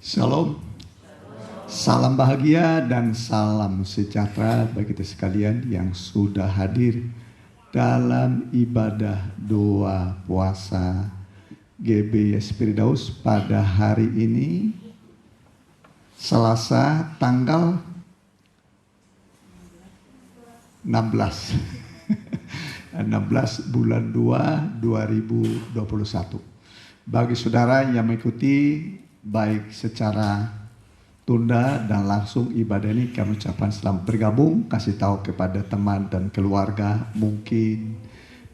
Shalom, salam bahagia dan salam sejahtera bagi kita sekalian yang sudah hadir dalam ibadah doa puasa GB Espiridaus pada hari ini, Selasa tanggal 16 bulan 2 2021. Bagi saudara yang mengikuti baik secara tunda dan langsung ibadah ini, kami ucapkan selamat bergabung, kasih tahu kepada teman dan keluarga mungkin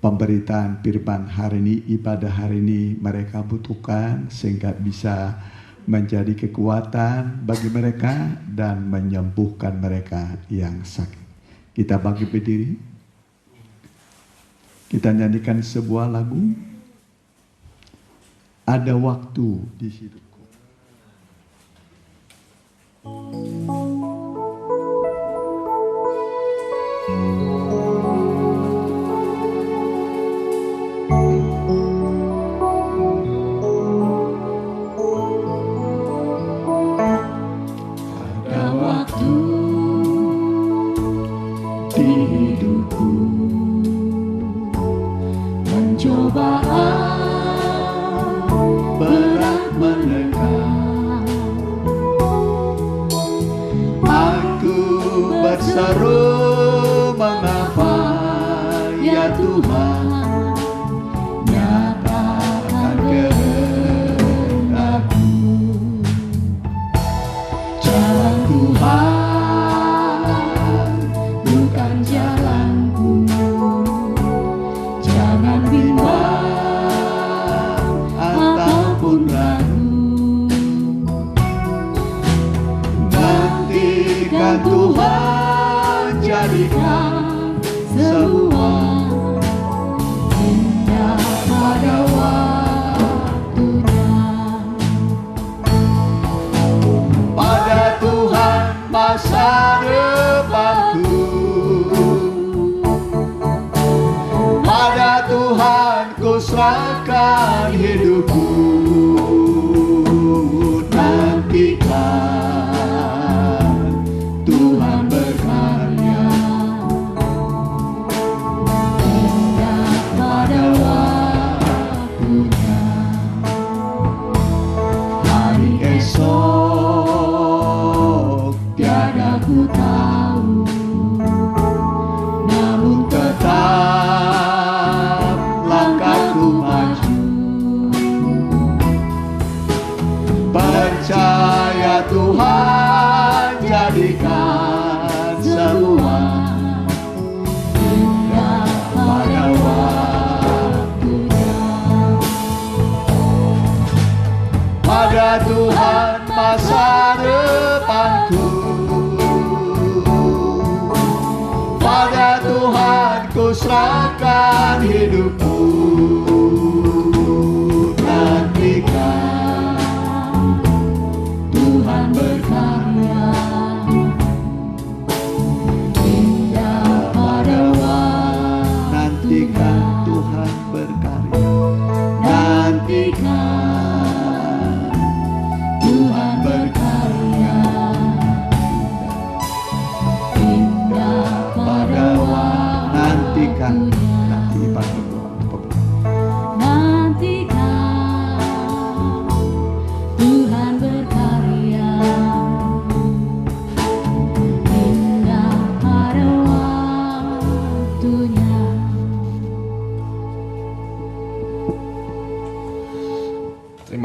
pemberitaan firman hari ini, ibadah hari ini mereka butuhkan sehingga bisa menjadi kekuatan bagi mereka dan menyembuhkan mereka yang sakit. Kita bangkit berdiri, kita nyanyikan sebuah lagu, Ada Waktu di Hidupku. Ada waktu di hidupku, pencobaan berat menekan. Aku berseru, mengapa ya Tuhan, nyatakan kehendakmu. Jalan Tuhan bukan jalanku, jangan bimbang ataupun ragu. Nantikan Tuhan jadikan semua indah pada waktunya. Pada Tuhan masa depanku, pada Tuhan ku serahkan hidupku. Nantikan Tuhan berkarya, indah pada waktunya. Hari esok tiada ku tahu, namun tetap langkahku maju. Percaya Tuhan jadikan semua indah pada waktunya. Pada Tuhan masa depanku, pada Tuhan ku serahkan hidupku. Nantikan Tuhan berkarya, indah pada waktunya. Nantikan Tuhan berkarya, Nantikan Tuhan berkarya,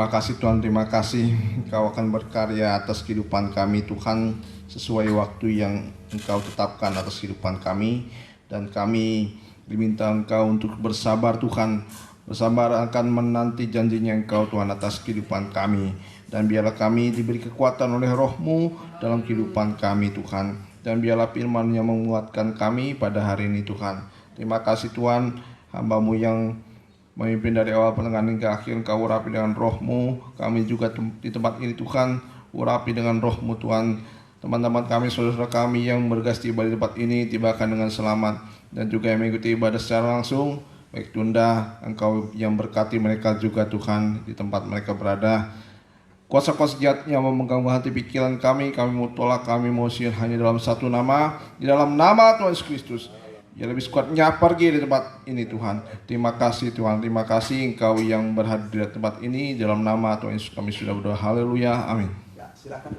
Terima kasih Tuhan, terima kasih Engkau akan berkarya atas kehidupan kami Tuhan, sesuai waktu yang Engkau tetapkan atas kehidupan kami. Dan kami diminta Engkau untuk bersabar Tuhan, bersabar akan menanti janjinya Engkau Tuhan atas kehidupan kami. Dan biarlah kami diberi kekuatan oleh Roh-Mu dalam kehidupan kami Tuhan. Dan biarlah firman yang menguatkan kami pada hari ini Tuhan. Terima kasih Tuhan, hamba-Mu yang memimpin dari awal pertengahan hingga akhir, Engkau urapi dengan Roh-Mu. Kami juga di tempat ini Tuhan, urapi dengan Roh-Mu Tuhan. Teman-teman kami, saudara kami yang bergas tiba di tempat ini, tibakan dengan selamat. Dan juga yang mengikuti ibadah secara langsung, baik tunda, Engkau yang berkati mereka juga Tuhan di tempat mereka berada. Kuasa-kuasa jahat yang memegang hati pikiran kami mau tolak, kami mau usir hanya dalam satu nama, di dalam nama Tuhan Yesus Kristus. Ya lebih kuatnya pergi di tempat ini Tuhan. Terima kasih Tuhan, terima kasih Engkau yang berhadir di tempat ini, dalam nama Tuhan Yesus kami sudah berdoa. Haleluya, amin. Ya, silakan.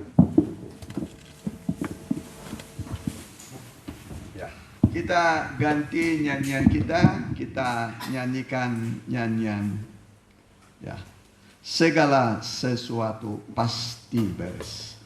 Ya, kita ganti nyanyian kita nyanyikan nyanyian. Ya. Segala sesuatu pasti beres.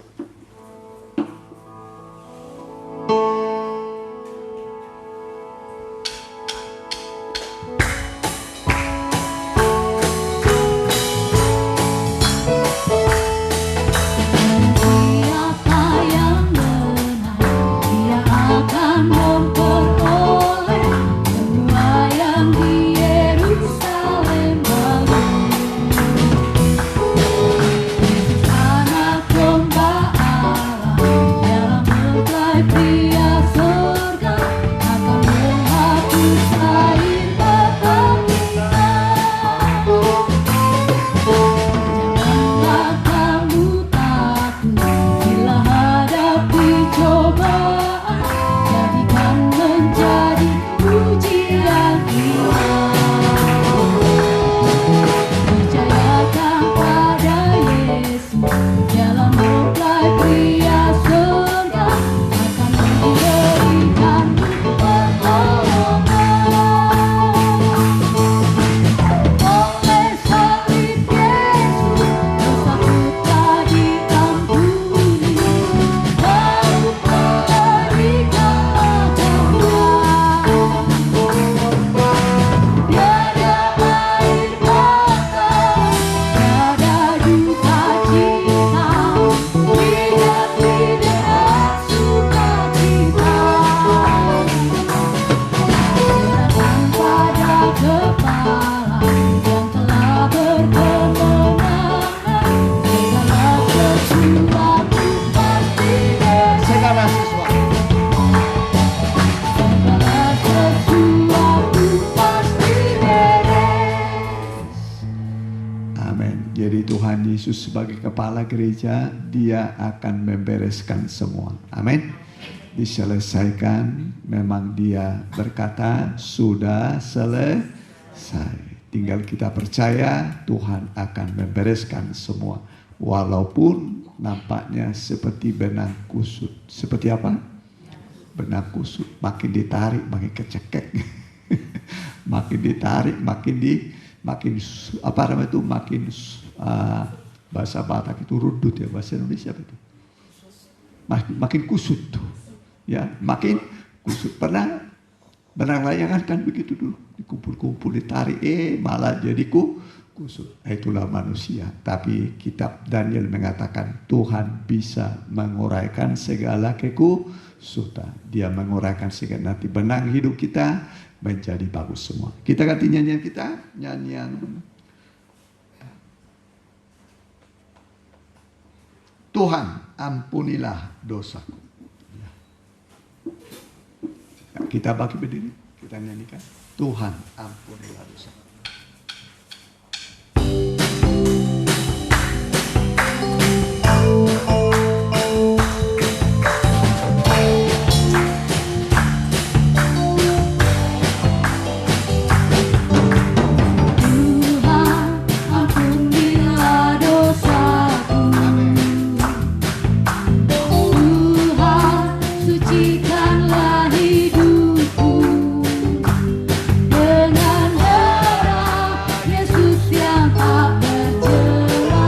Yesus sebagai kepala gereja, Dia akan membereskan semua. Amin. Diselesaikan, memang Dia berkata sudah selesai. Tinggal kita percaya Tuhan akan membereskan semua. Walaupun nampaknya seperti benang kusut. Seperti apa? Benang kusut. Makin ditarik makin kecekek. Makin ditarik makin apa namanya itu, makin bahasa Batak itu rundut ya, bahasa Indonesia itu makin kusut tuh ya, makin kusut. Pernah benang layangan kan begitu dulu, dikumpul-kumpul ditarik, malah jadi kusut. Itulah manusia. Tapi kitab Daniel mengatakan Tuhan bisa menguraikan segala kekusutan. Dia menguraikan segala, nanti benang hidup kita menjadi bagus semua. Kita ganti nyanyian kita, nyanyian Tuhan ampunilah dosaku. Ya, kita bagi berdiri, kita nyanyikan Tuhan ampunilah dosaku. Dengan darah Yesus yang tak bercelah.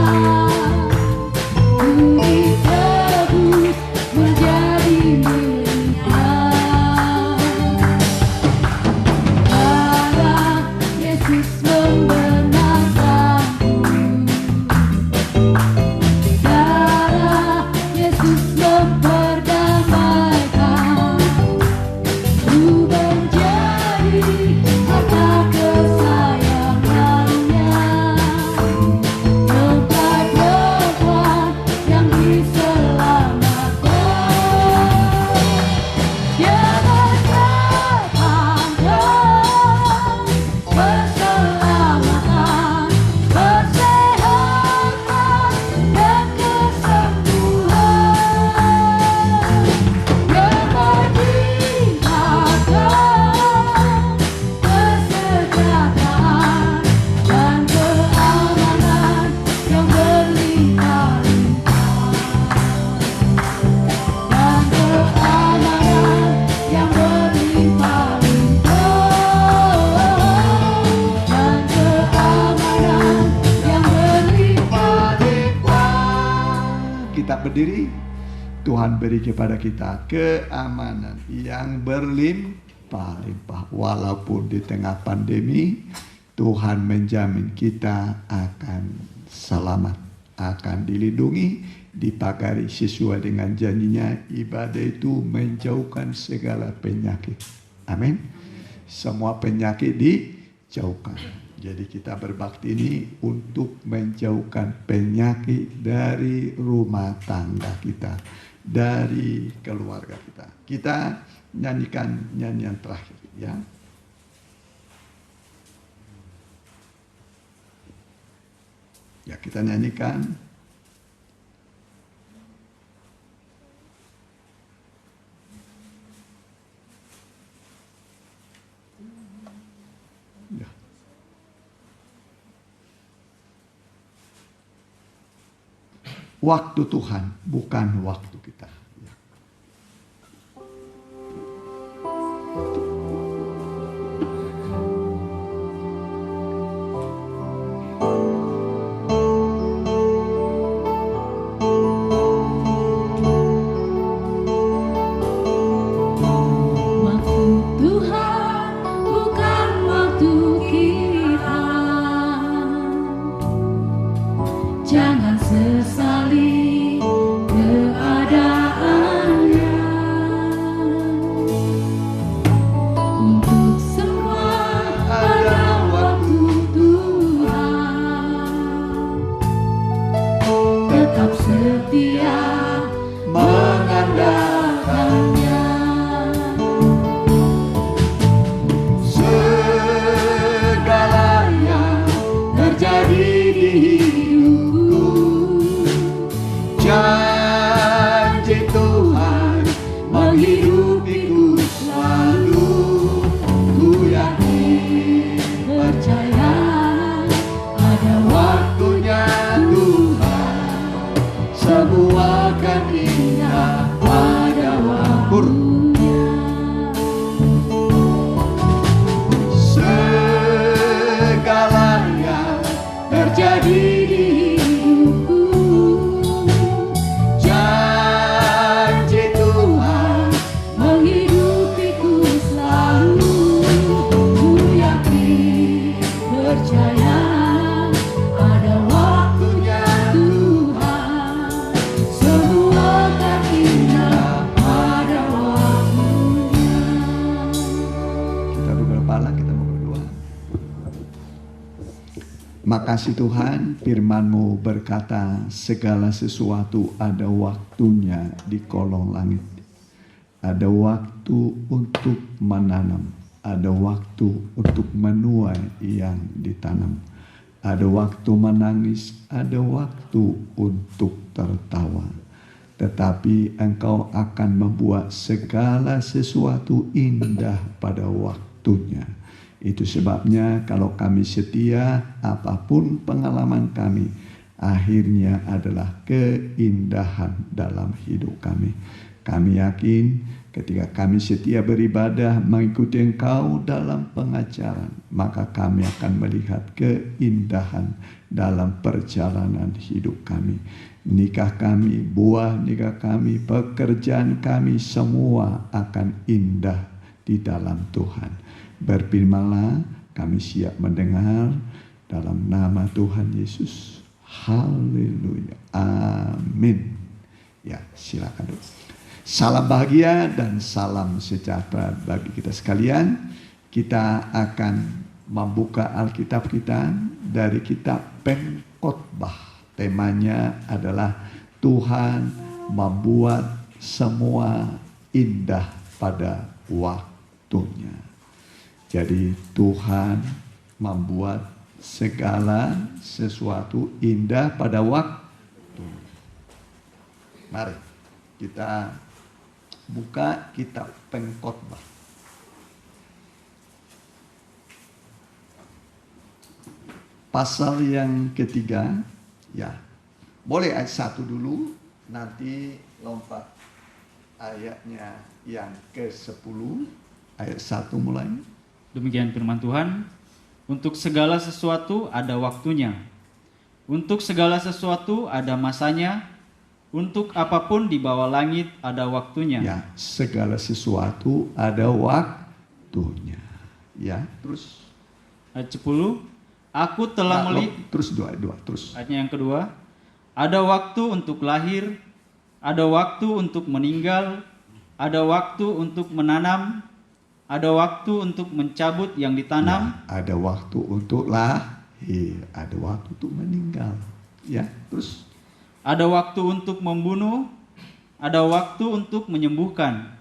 berdiri. Tuhan beri kepada kita keamanan yang berlimpah-limpah. Walaupun di tengah pandemi, Tuhan menjamin kita akan selamat, akan dilindungi, dipagari sesuai dengan janjinya. Ibadah itu menjauhkan segala penyakit. Amin. Semua penyakit dijauhkan. Jadi kita berbakti ini untuk menjauhkan penyakit dari rumah tangga kita, dari keluarga kita. Kita nyanyikan nyanyian terakhir ya. Ya, kita nyanyikan. Ya. Waktu Tuhan, bukan waktu kita. Ya. Waktu Tuhan bukan waktu kita. Jangan sesali keadaannya. Untuk semua ada waktu Tuhan. Tetap setia mengandalkannya. Segala yang terjadi di hidupku, janji Tuhan menghidupiku selalu. Ku yakin, Percaya ada waktunya Tuhan, semua akan indah pada waktunya. Segala yang terjadi di hidupku, janji Tuhan menghidupiku selalu. Ku yakin, percaya ada waktunya Tuhan. Semua akan indah pada waktunya. kita duduk kepala, kita mau berdoa. Makasih Tuhan, firman-Mu berkata segala sesuatu ada waktunya di kolong langit. Ada waktu untuk menanam, ada waktu untuk menuai yang ditanam. Ada waktu menangis, ada waktu untuk tertawa. Tetapi Engkau akan membuat segala sesuatu indah pada waktunya. Itu sebabnya kalau kami setia, apapun pengalaman kami, akhirnya adalah keindahan dalam hidup kami. Kami yakin ketika kami setia beribadah mengikuti Engkau dalam pengajaran, maka kami akan melihat keindahan dalam perjalanan hidup kami. Nikah kami, buah nikah kami, pekerjaan kami, semua akan indah di dalam Tuhan. Berfirmanlah, kami siap mendengar dalam nama Tuhan Yesus. Haleluya. Amin. Ya, silakan dulu. Salam bahagia dan salam sejahtera bagi kita sekalian. Kita akan membuka Alkitab kita dari kitab Pengkhotbah. Temanya adalah Tuhan membuat semua indah pada waktunya. Jadi Tuhan membuat segala sesuatu indah pada waktu. Mari kita buka kitab Pengkhotbah. Pasal yang ketiga, ya. Boleh ayat 1 dulu, nanti lompat ayatnya yang ke-10, ayat 1 mulai. Demikian firman Tuhan, untuk segala sesuatu ada waktunya, untuk segala sesuatu ada masanya, Untuk apapun di bawah langit ada waktunya. Ya, segala sesuatu ada waktunya. Ya, terus. Ayat 10, aku telah melihat. Terus dua, terus. Ayatnya yang kedua, ada waktu untuk lahir, ada waktu untuk meninggal, ada waktu untuk menanam, ada waktu untuk mencabut yang ditanam. Ya, ada waktu untuk lahir, ada waktu untuk meninggal. Ya, terus. Ada waktu untuk membunuh, ada waktu untuk menyembuhkan,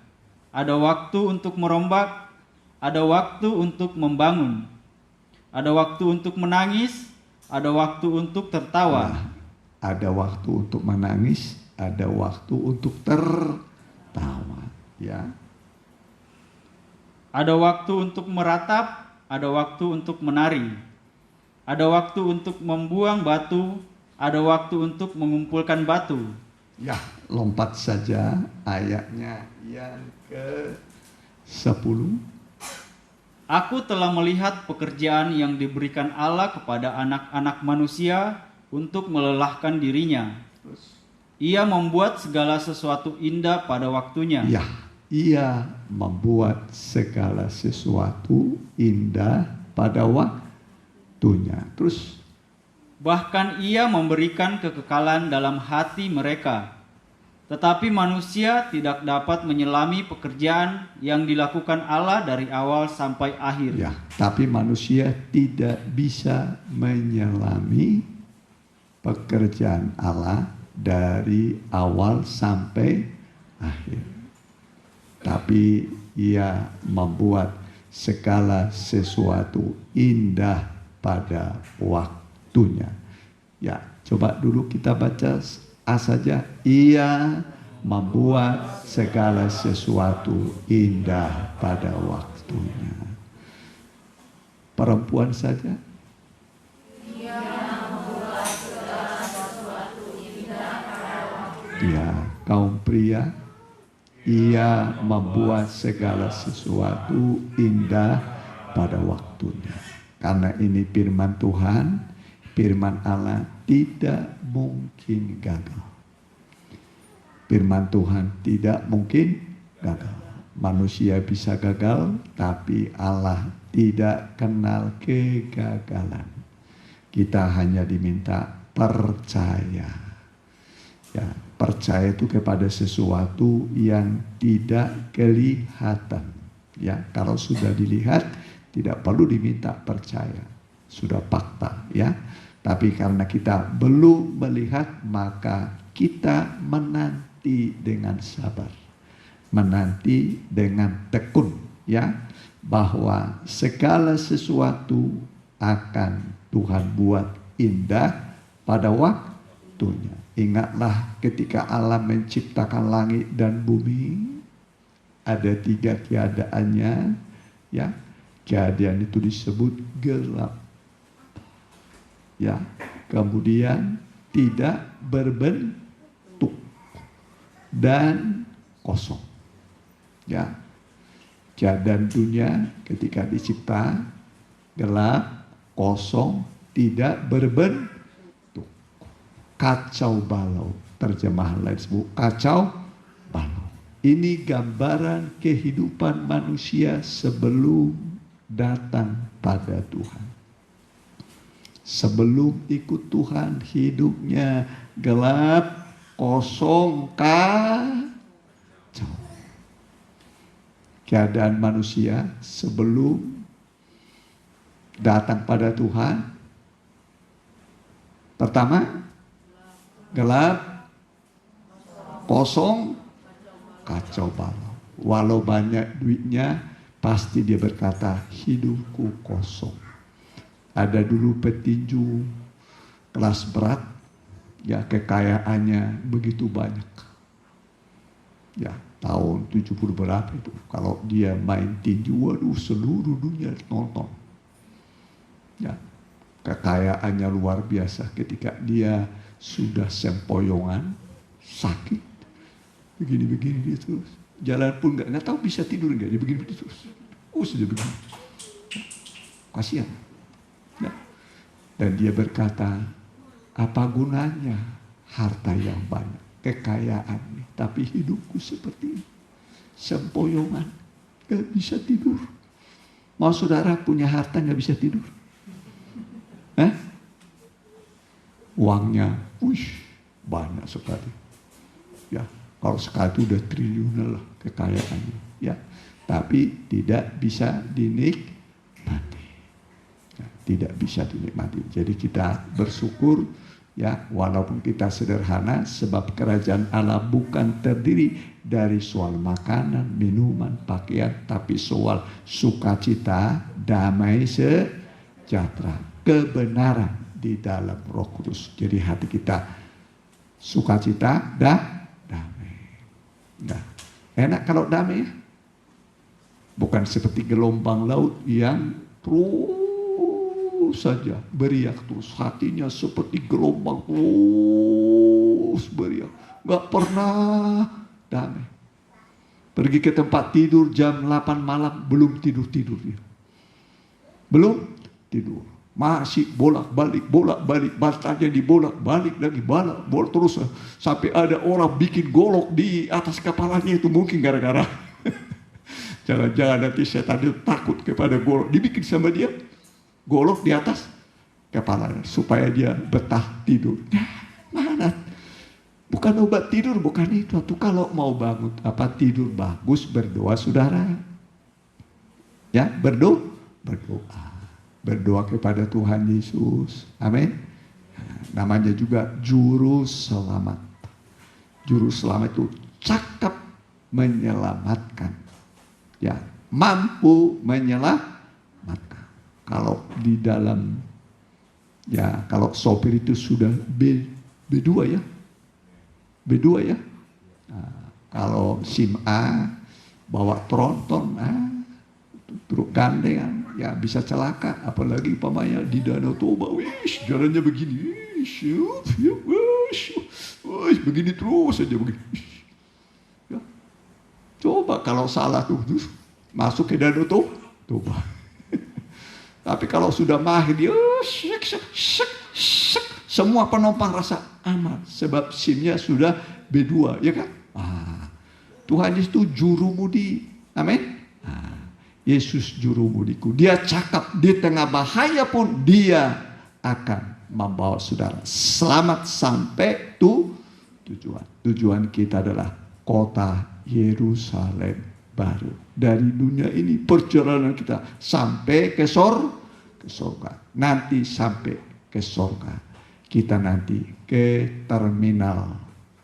ada waktu untuk merombak, ada waktu untuk membangun, ada waktu untuk menangis, ada waktu untuk tertawa. Nah, ada waktu untuk menangis, ada waktu untuk tertawa. Ya, Ada waktu untuk meratap, ada waktu untuk menari, ada waktu untuk membuang batu, ada waktu untuk mengumpulkan batu. ya, lompat saja ayatnya yang ke-10. Aku telah melihat pekerjaan yang diberikan Allah kepada anak-anak manusia untuk melelahkan dirinya. Ia membuat segala sesuatu indah pada waktunya. Ya, ia membuat segala sesuatu indah pada waktunya. Terus, Bahkan ia memberikan kekekalan dalam hati mereka. Tetapi manusia tidak dapat menyelami pekerjaan yang dilakukan Allah dari awal sampai akhir. ya, tapi manusia tidak bisa menyelami pekerjaan Allah dari awal sampai akhir. Tapi ia membuat segala sesuatu indah pada waktunya. Ya, coba dulu kita baca A saja. Ia membuat segala sesuatu indah pada waktunya. Perempuan saja. Ya, kaum pria. Ia membuat segala sesuatu indah pada waktunya. Karena ini firman Tuhan, firman Allah tidak mungkin gagal. Firman Tuhan tidak mungkin gagal. Manusia bisa gagal, tapi Allah tidak kenal kegagalan. Kita hanya diminta percaya. Ya, percaya itu kepada sesuatu yang tidak kelihatan. Ya, kalau sudah dilihat tidak perlu diminta percaya. Sudah fakta, ya. Tapi karena kita belum melihat, maka kita menanti dengan sabar. Menanti dengan tekun, ya, bahwa segala sesuatu akan Tuhan buat indah pada waktunya. Ingatlah ketika Allah menciptakan langit dan bumi, ada 3 keadaannya, ya. Keadaan itu disebut gelap, ya. Kemudian tidak berbentuk dan kosong, ya. Keadaan dunia ketika dicipta gelap, kosong, tidak berbentuk. Kacau balau, terjemahan lain sebut kacau balau. Ini gambaran kehidupan manusia sebelum datang pada Tuhan. Sebelum ikut Tuhan, hidupnya gelap, kosong, kacau. Keadaan manusia sebelum datang pada Tuhan, pertama, gelap, kosong, kacau balau. Walau banyak duitnya, pasti dia berkata, hidupku kosong. Ada dulu petinju kelas berat, ya, kekayaannya begitu banyak. Ya, tahun 70 berapa itu. Kalau dia main tinju, waduh, seluruh dunia nonton. Ya, kekayaannya luar biasa. Ketika dia sudah sempoyongan, sakit, begini-begini dia terus. Jalan pun nggak tahu bisa tidur nggak, dia begini-begini terus. Sudah begini. Kasihan. Ya. Dan dia berkata, apa gunanya harta yang banyak kekayaan nih, tapi hidupku seperti ini. Sempoyongan, gak bisa tidur. Mau saudara punya harta gak bisa tidur? Uangnya, banyak sekali. Ya, kalau sekali itu udah triliunan lah kekayaannya. Ya, tapi tidak bisa dinikmati. Ya, tidak bisa dinikmati. Jadi kita bersyukur ya, walaupun kita sederhana, sebab kerajaan Allah bukan terdiri dari soal makanan, minuman, pakaian, tapi soal sukacita, damai, sejahtera, kebenaran di dalam Roh Kudus. Jadi hati kita sukacita dan damai. Nah, enak kalau damai ya. Bukan seperti gelombang laut yang terus saja beriak terus. Hatinya seperti gelombang terus beriak. Gak pernah damai. Pergi ke tempat tidur jam 8 malam belum tidur-tidur dia. Belum tidur. Masih bolak-balik, batanya dibolak-balik lagi, bolak terus. Sampai ada orang bikin golok di atas kepalanya itu mungkin gara-gara. Jangan-jangan nanti setan itu takut kepada golok. Dibikin sama dia golok di atas kepalanya supaya dia betah tidur. Nah, mana? Bukan obat tidur, bukan itu. Tuh kalau mau bangun tidur bagus, berdoa saudara. Ya, berdoa. Berdoa kepada Tuhan Yesus. Amin. Namanya juga juru selamat. Juru selamat itu cakap menyelamatkan. Ya, mampu menyelamatkan. Kalau di dalam kalau sopir itu sudah B2 ya. B2 ya. Nah, kalau SIM A bawa tronton, truk gandengan, ya bisa celaka. Apalagi umpamanya di Danau Toba, jalannya begini, begini terus saja begini. Ya. Coba kalau salah tuh masuk ke Danau Toba. Tapi kalau sudah mahir dia, semua penumpang rasa aman sebab SIM-nya sudah B2, ya kan? Tuhan Yesus itu jurumudi, amin. Yesus jurumudiku, dia cakap di tengah bahaya pun dia akan membawa saudara selamat sampai tujuan. Tujuan kita adalah kota Yerusalem baru. Dari dunia ini perjalanan kita sampai ke surga. Nanti sampai ke surga. Kita nanti ke terminal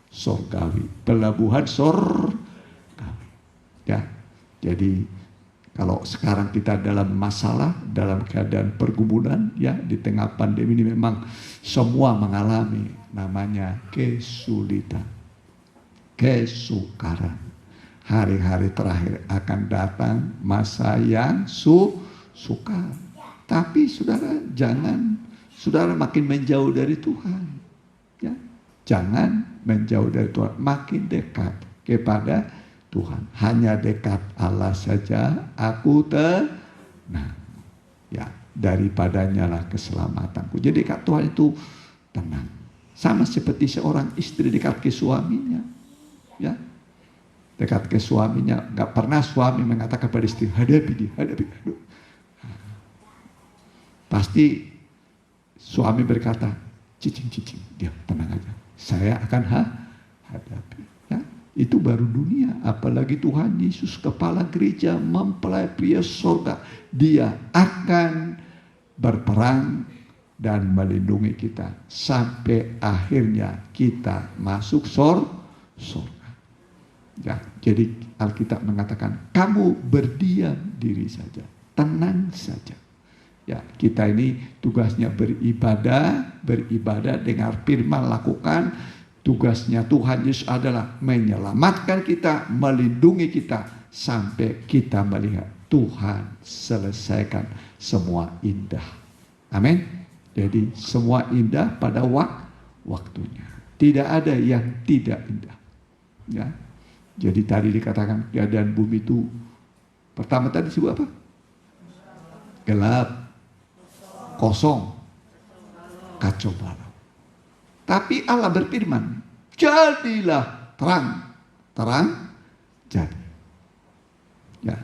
surgawi, pelabuhan surgawi. Ya, jadi kalau sekarang kita dalam masalah, dalam keadaan pergumulan, ya di tengah pandemi ini memang semua mengalami namanya kesulitan, kesukaran. Hari-hari terakhir akan datang masa yang sukar. Tapi saudara saudara makin menjauh dari Tuhan. Ya, jangan menjauh dari Tuhan, makin dekat kepada Tuhan. Hanya dekat Allah saja aku tenang. Ya, daripadanya lah keselamatanku. Jadi dekat Tuhan itu tenang. Sama seperti seorang istri dekat ke suaminya. Ya, dekat ke suaminya. Gak pernah suami mengatakan pada istri, hadapi dia, hadapi. Pasti suami berkata, cicing, dia tenang aja. Saya akan hadapi. Itu baru dunia, apalagi Tuhan Yesus kepala gereja mempelai pria surga. Dia akan berperang dan melindungi kita sampai akhirnya kita masuk surga. Ya, jadi Alkitab mengatakan kamu berdiam diri saja, tenang saja. Ya, kita ini tugasnya beribadah, dengar firman, lakukan. Tugasnya Tuhan Yesus adalah menyelamatkan kita, melindungi kita sampai kita melihat Tuhan selesaikan semua indah. Amin. Jadi semua indah pada waktunya. Tidak ada yang tidak indah. Ya. Jadi tadi dikatakan keadaan bumi itu pertama tadi disebut apa? Gelap, kosong, kacau balau. Tapi Allah berfirman, jadilah terang. Terang jadi. Ya,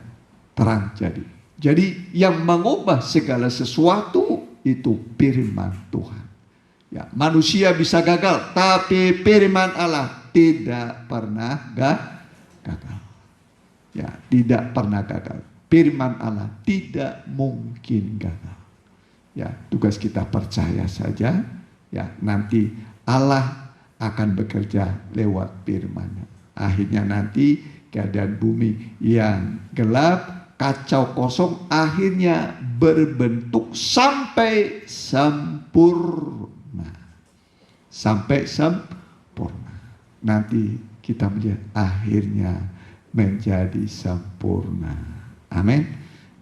terang jadi. Jadi yang mengubah segala sesuatu itu firman Tuhan. Ya, manusia bisa gagal, tapi firman Allah tidak pernah gagal. Ya, tidak pernah gagal. Firman Allah tidak mungkin gagal. Ya, tugas kita percaya saja. Ya, nanti Allah akan bekerja lewat firman-Nya. Akhirnya nanti keadaan bumi yang gelap, kacau kosong, akhirnya berbentuk sampai sempurna. Sampai sempurna. Nanti kita melihat akhirnya menjadi sempurna. Amin.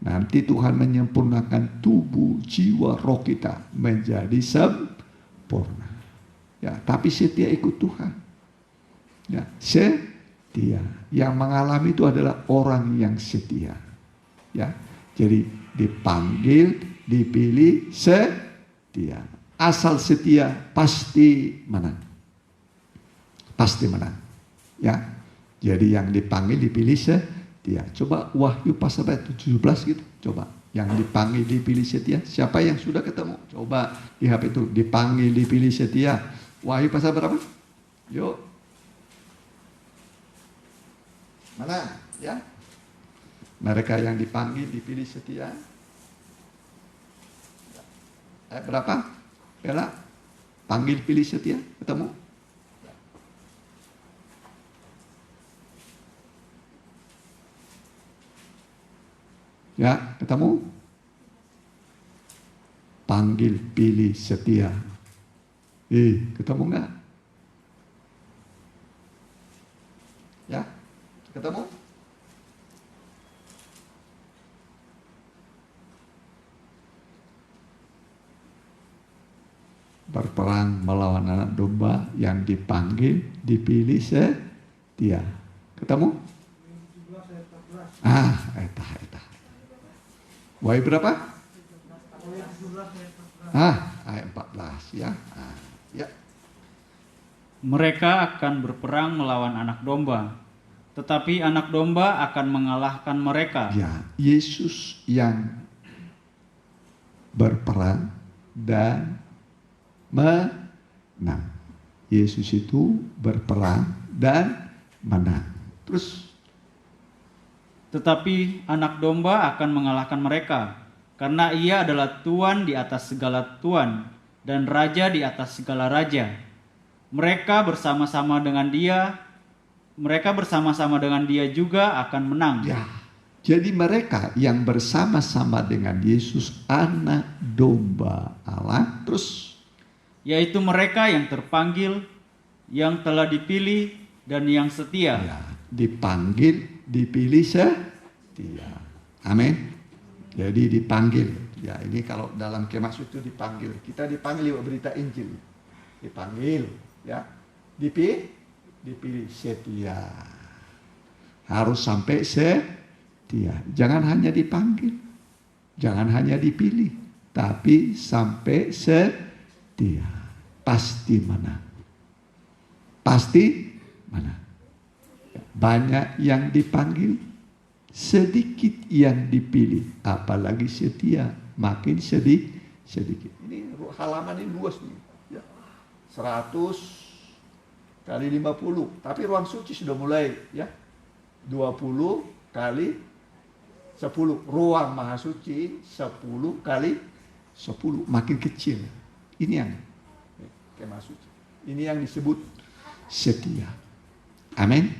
Nanti Tuhan menyempurnakan tubuh, jiwa, roh kita menjadi sempurna. Ya, tapi setia ikut Tuhan. Ya, setia. Yang mengalami itu adalah orang yang setia. Ya, jadi dipanggil, dipilih, setia. Asal setia pasti menang. Pasti menang. Ya, jadi yang dipanggil, dipilih, setia. Coba Wahyu pasal 17 gitu. Coba yang dipanggil, dipilih, setia. Siapa yang sudah ketemu? Coba di HP itu dipanggil, dipilih, setia. Wahyu pasal berapa? Yuk. Mana? Ya. Mereka yang dipanggil, dipilih, setia. Berapa? Bela? Panggil, pilih, setia. Ketemu? Ya, ketemu? Panggil, pilih, setia. Ketemu enggak? Ya, ketemu? Berperang melawan anak domba yang dipanggil, dipilih, setia. Ketemu? Eta. Wahyu berapa? Ayat 14 ya. Ya. Mereka akan berperang melawan anak domba, tetapi anak domba akan mengalahkan mereka. Ya, Yesus yang berperang dan menang. Yesus itu berperang dan menang. Terus Tetapi anak domba akan mengalahkan mereka, karena ia adalah Tuan di atas segala tuan dan Raja di atas segala raja. Mereka bersama-sama dengan dia juga akan menang. ya, jadi mereka yang bersama-sama dengan Yesus, anak domba Allah, terus Yaitu mereka yang terpanggil, yang telah dipilih, dan yang setia. ya, dipanggil, dipilih, setia. Amin. Jadi dipanggil. Ya, ini kalau dalam Kemah Suci itu dipanggil. Kita dipanggil lewat berita Injil. Dipanggil, ya. Dipilih, setia. Harus sampai setia. Jangan hanya dipanggil. Jangan hanya dipilih, tapi sampai setia. Pasti menang. Pasti menang. Banyak yang dipanggil, sedikit yang dipilih. Apalagi setia, makin sedikit. Ini halaman ini luas nih. Ya. 100 kali 50. Tapi ruang suci sudah mulai, ya. 20 kali 10. Ruang maha suci 10 kali 10. Makin kecil. Ini yang kemah suci. Ini yang disebut setia. Amin.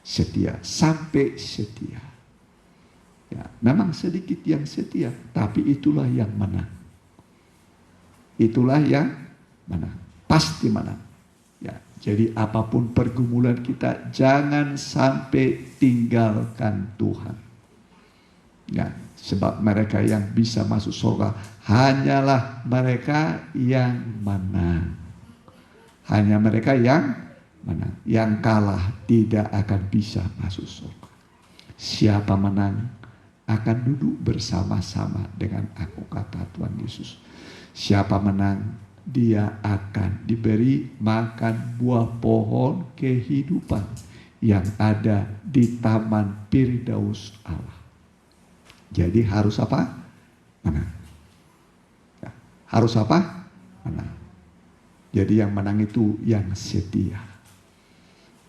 Setia, sampai setia. Ya, memang sedikit yang setia, tapi itulah yang menang. Itulah yang menang. Pasti menang. Ya, jadi apapun pergumulan kita, jangan sampai tinggalkan Tuhan. Ya, sebab mereka yang bisa masuk surga hanyalah mereka yang menang. Hanya mereka yang menang. Yang kalah tidak akan bisa masuk surga. Siapa menang akan duduk bersama-sama dengan aku, kata Tuhan Yesus. Siapa menang dia akan diberi makan buah pohon kehidupan yang ada di taman Firdaus Allah. Jadi harus apa? Menang. Ya, harus apa? Menang. Jadi yang menang itu yang setia.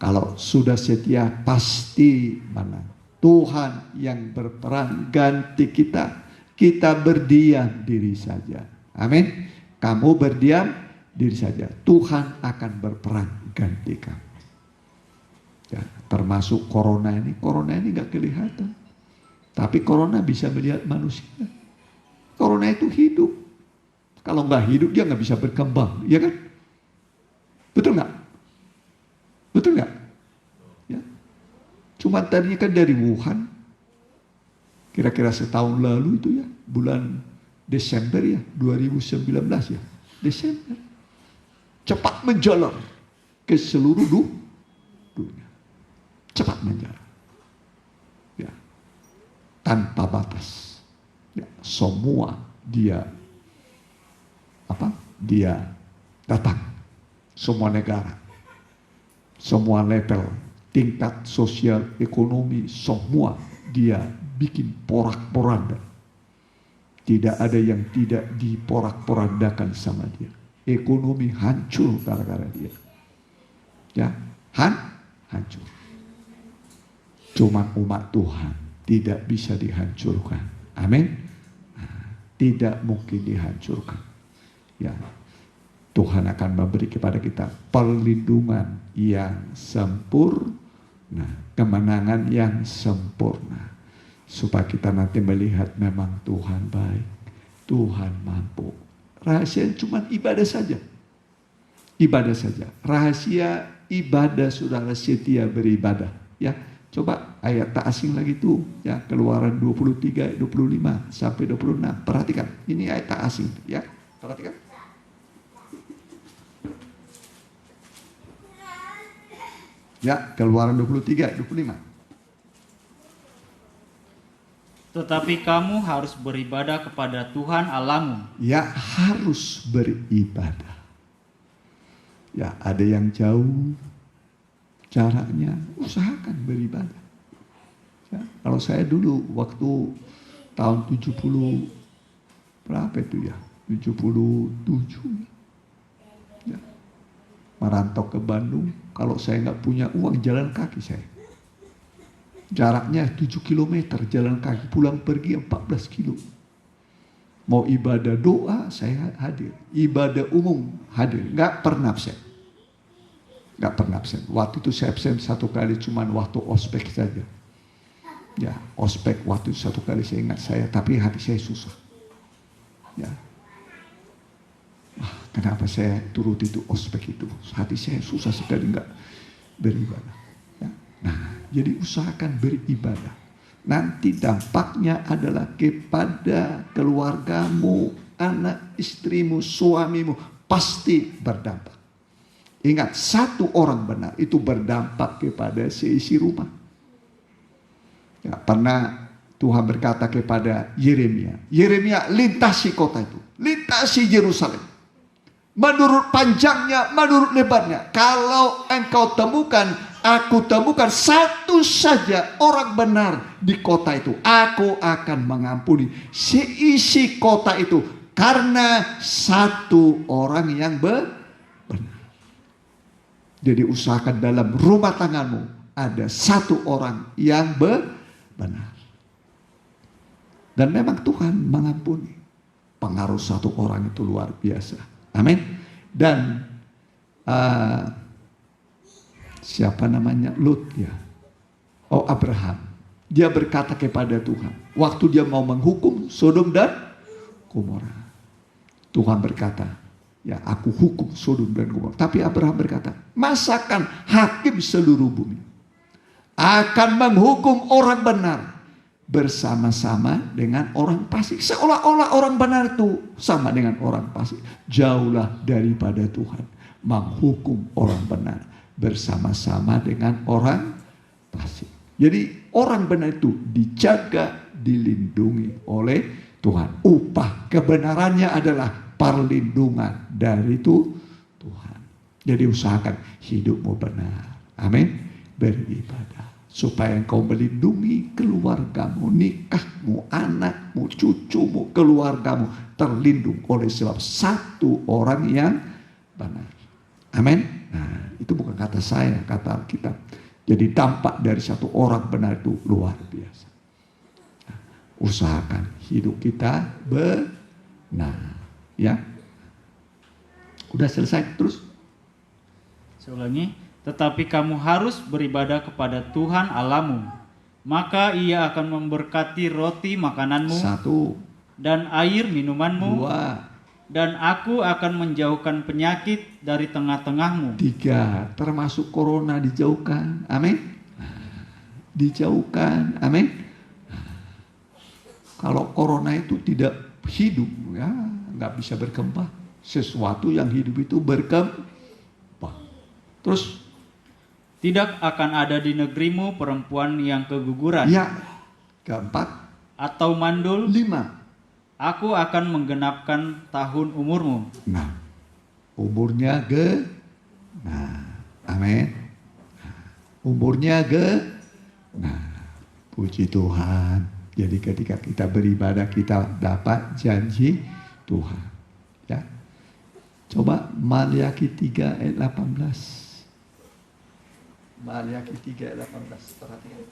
Kalau sudah setia pasti menang. Tuhan yang berperan ganti kita. Kita berdiam diri saja. Amin. Kamu berdiam diri saja. Tuhan akan berperan ganti kamu. Ya, termasuk corona ini. Corona ini gak kelihatan. Tapi corona bisa melihat manusia. Corona itu hidup. Kalau nggak hidup dia nggak bisa berkembang, ya kan? Betul nggak? Betul nggak? Ya. Cuma tadinya kan dari Wuhan. Kira-kira setahun lalu itu ya, bulan Desember ya, 2019 ya, Desember. Cepat menjalar ke seluruh dunia. Cepat menjalar. Ya. Tanpa batas. Ya, semua dia datang. Semua negara, semua level, tingkat sosial, ekonomi, semua dia bikin porak-poranda. Tidak ada yang tidak diporak-porandakan sama dia. Ekonomi hancur gara-gara dia. Ya, hancur. Cuma umat Tuhan tidak bisa dihancurkan. Amin. Tidak mungkin dihancurkan. Ya, Tuhan akan memberi kepada kita perlindungan yang sempurna, kemenangan yang sempurna, supaya kita nanti melihat memang Tuhan baik, Tuhan mampu. Rahasia cuma ibadah saja. Ibadah saja. Rahasia ibadah saudara setia beribadah. Ya, coba ayat tak asing lagi tuh, ya, Keluaran 23, 25 sampai 26. Perhatikan, ini ayat tak asing, ya. Perhatikan. Ya, Keluaran 23, 25. Tetapi kamu harus beribadah kepada Tuhan Allahmu. Ya, harus beribadah. Ya, ada yang jauh jaraknya, usahakan beribadah. Ya, kalau saya dulu waktu tahun 70 berapa itu ya? 77. Ya. Merantau ke Bandung, kalau saya nggak punya uang jalan kaki saya. Jaraknya 7 km jalan kaki, pulang pergi 14 kilo. Mau ibadah doa saya hadir, ibadah umum hadir, nggak pernah absen. Nggak pernah absen. Waktu itu saya absen satu kali, cuman waktu ospek saja. Ya, ospek waktu itu satu kali saya ingat saya, tapi hati saya susah. Ya. Kenapa saya turut itu ospek itu? Hati saya susah sekali nggak beribadah. Ya. Nah, jadi usahakan beribadah. Nanti dampaknya adalah kepada keluargamu, anak istrimu, suamimu, pasti berdampak. Ingat, satu orang benar itu berdampak kepada seisi rumah. Ya, pernah Tuhan berkata kepada Yeremia, Yeremia lintasi kota itu, lintasi Yerusalem. Menurut panjangnya, menurut lebarnya. Kalau engkau temukan, aku temukan satu saja orang benar di kota itu, aku akan mengampuni seisi kota itu. Karena satu orang yang benar. Jadi usahakan dalam rumah tanggamu ada satu orang yang benar. Dan memang Tuhan mengampuni. Pengaruh satu orang itu luar biasa. Amin. Dan siapa namanya? Lut ya. Oh, Abraham. Dia berkata kepada Tuhan, waktu dia mau menghukum Sodom dan Gomora. Tuhan berkata, ya aku hukum Sodom dan Gomora. Tapi Abraham berkata, masakan hakim seluruh bumi akan menghukum orang benar bersama-sama dengan orang fasik. Seolah-olah orang benar itu sama dengan orang fasik. Jauhlah daripada Tuhan menghukum orang benar bersama-sama dengan orang fasik. Jadi orang benar itu dijaga, dilindungi oleh Tuhan. Upah kebenarannya adalah perlindungan dari itu Tuhan. Jadi usahakan hidupmu benar. Amin. Beribadah supaya engkau melindungi keluargamu, nikahmu, anakmu, cucumu, keluargamu terlindung oleh sebab satu orang yang benar. Amin. Nah, itu bukan kata saya, kata Alkitab. Jadi dampak dari satu orang benar itu luar biasa. Nah, usahakan hidup kita benar, ya. Udah selesai, terus. Saya ulangi, tetapi kamu harus beribadah kepada Tuhan Allahmu, maka Ia akan memberkati roti makananmu, 1, dan air minumanmu, 2, dan aku akan menjauhkan penyakit dari tengah-tengahmu. 3, termasuk corona dijauhkan. Amin. Dijauhkan. Amin. Kalau corona itu tidak hidup, ya nggak bisa berkembang. Sesuatu yang hidup itu berkembang. Terus, Tidak akan ada di negerimu perempuan yang keguguran ya, keempat, atau mandul. 5. Aku akan menggenapkan tahun umurmu. Nah, umurnya amin. Umurnya puji Tuhan. Jadi ketika kita beribadah kita dapat janji Tuhan. Ya. Coba Maliaki 3 ayat 18. Maliaki 3 ayat 18. Perhatikan.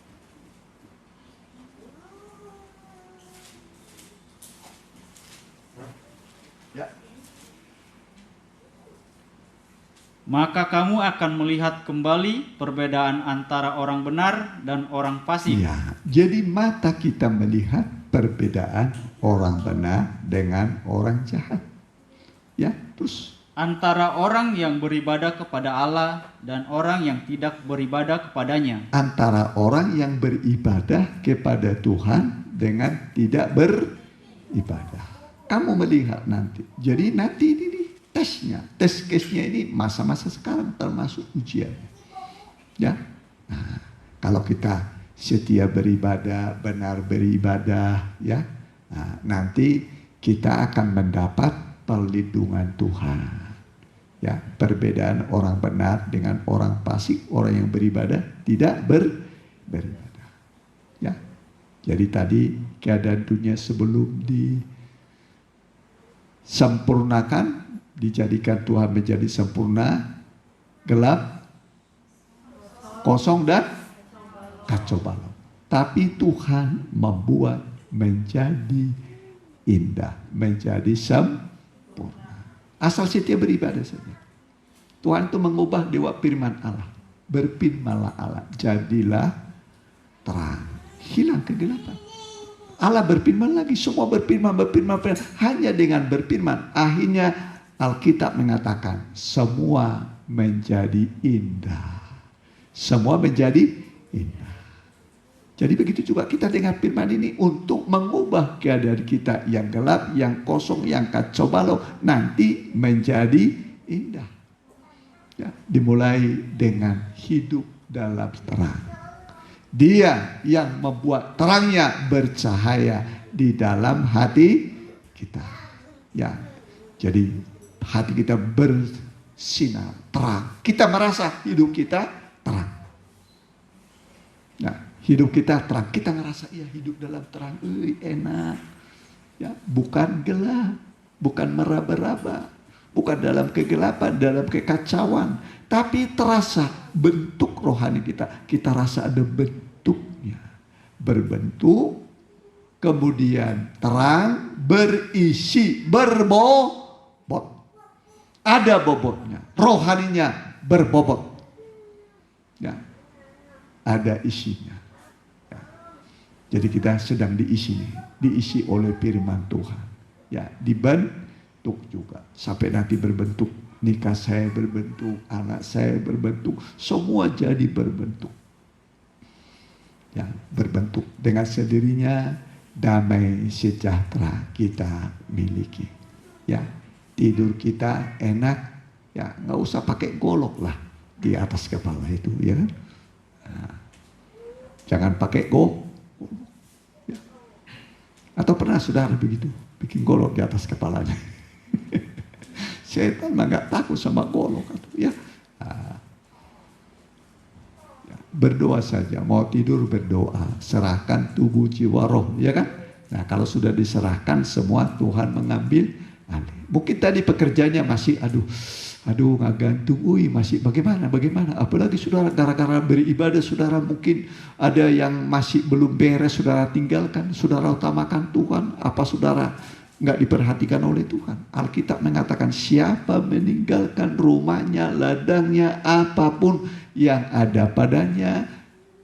Ya. Maka kamu akan melihat kembali perbedaan antara orang benar dan orang fasik. Ya, jadi mata kita melihat perbedaan orang benar dengan orang jahat. Ya, terus Antara orang yang beribadah kepada Allah dan orang yang tidak beribadah kepadanya. antara orang yang beribadah kepada Tuhan dengan tidak beribadah. Kamu melihat nanti. Jadi nanti ini tesnya, tes case-nya ini masa-masa sekarang termasuk ujian. Ya, nah, kalau kita setia beribadah, benar beribadah, ya, nah, nanti kita akan mendapat perlindungan Tuhan. Ya, perbedaan orang benar dengan orang fasik, orang yang beribadah tidak beribadah. Ya, jadi tadi keadaan dunia sebelum disempurnakan, dijadikan Tuhan menjadi sempurna, gelap, kosong dan kacau balau. Tapi Tuhan membuat menjadi indah, menjadi sempurna. Asal setia beribadah saja. Tuhan itu mengubah dewa firman Allah. Berfirmanlah Allah, jadilah terang. Hilang kegelapan. Allah berfirman lagi, semua berfirman. Hanya dengan berfirman. Akhirnya Alkitab mengatakan, semua menjadi indah. Semua menjadi indah. Jadi begitu juga kita dengan firman ini untuk mengubah keadaan kita yang gelap, yang kosong, yang kacau balau nanti menjadi indah. Ya, dimulai dengan hidup dalam terang. Dia yang membuat terangnya bercahaya di dalam hati kita. Ya, jadi hati kita bersinar terang. Kita merasa hidup kita terang. Nah, hidup kita terang, kita ngerasa ya hidup dalam terang, enak. Ya, bukan gelap, bukan meraba-raba, bukan dalam kegelapan, dalam kekacauan, tapi terasa bentuk rohani kita. Kita rasa ada bentuknya, berbentuk, kemudian terang, berisi, berbobot. Ada bobotnya, rohaninya berbobot. Ya, ada isinya. Jadi kita sedang diisi oleh firman Tuhan. Ya, dibentuk juga. Sampai nanti berbentuk. Nikah saya berbentuk, anak saya berbentuk. Semua jadi berbentuk. Ya, berbentuk. Dengan sendirinya damai sejahtera kita miliki. Ya, tidur kita enak. Ya, nggak usah pakai golok lah di atas kepala itu, ya kan? Nah, jangan pakai golok. Atau pernah saudara begitu, bikin golok di atas kepalanya? Setan mah nggak takut sama golok. Ya. Nah, berdoa saja, mau tidur berdoa, serahkan tubuh jiwa roh, ya kan? Nah kalau sudah diserahkan semua Tuhan mengambil alih. Mungkin tadi pekerjaannya masih aduh nggak gantung, masih bagaimana, apalagi saudara gara-gara beribadah saudara mungkin ada yang masih belum beres, saudara tinggalkan, saudara utamakan Tuhan, apa saudara nggak diperhatikan oleh Tuhan? Alkitab mengatakan siapa meninggalkan rumahnya, ladangnya, apapun yang ada padanya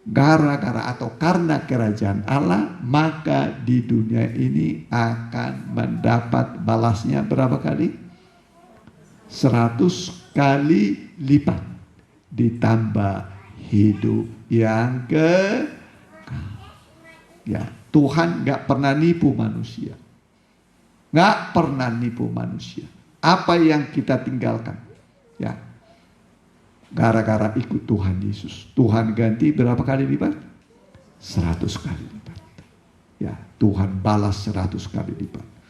gara-gara atau karena kerajaan Allah, maka di dunia ini akan mendapat balasnya berapa kali? 100 kali lipat, ditambah hidup yang ya. Tuhan gak pernah nipu manusia, gak pernah nipu manusia. Apa yang kita tinggalkan, ya, gara-gara ikut Tuhan Yesus, Tuhan ganti berapa kali lipat? 100 kali lipat. Ya, Tuhan balas 100 kali lipat.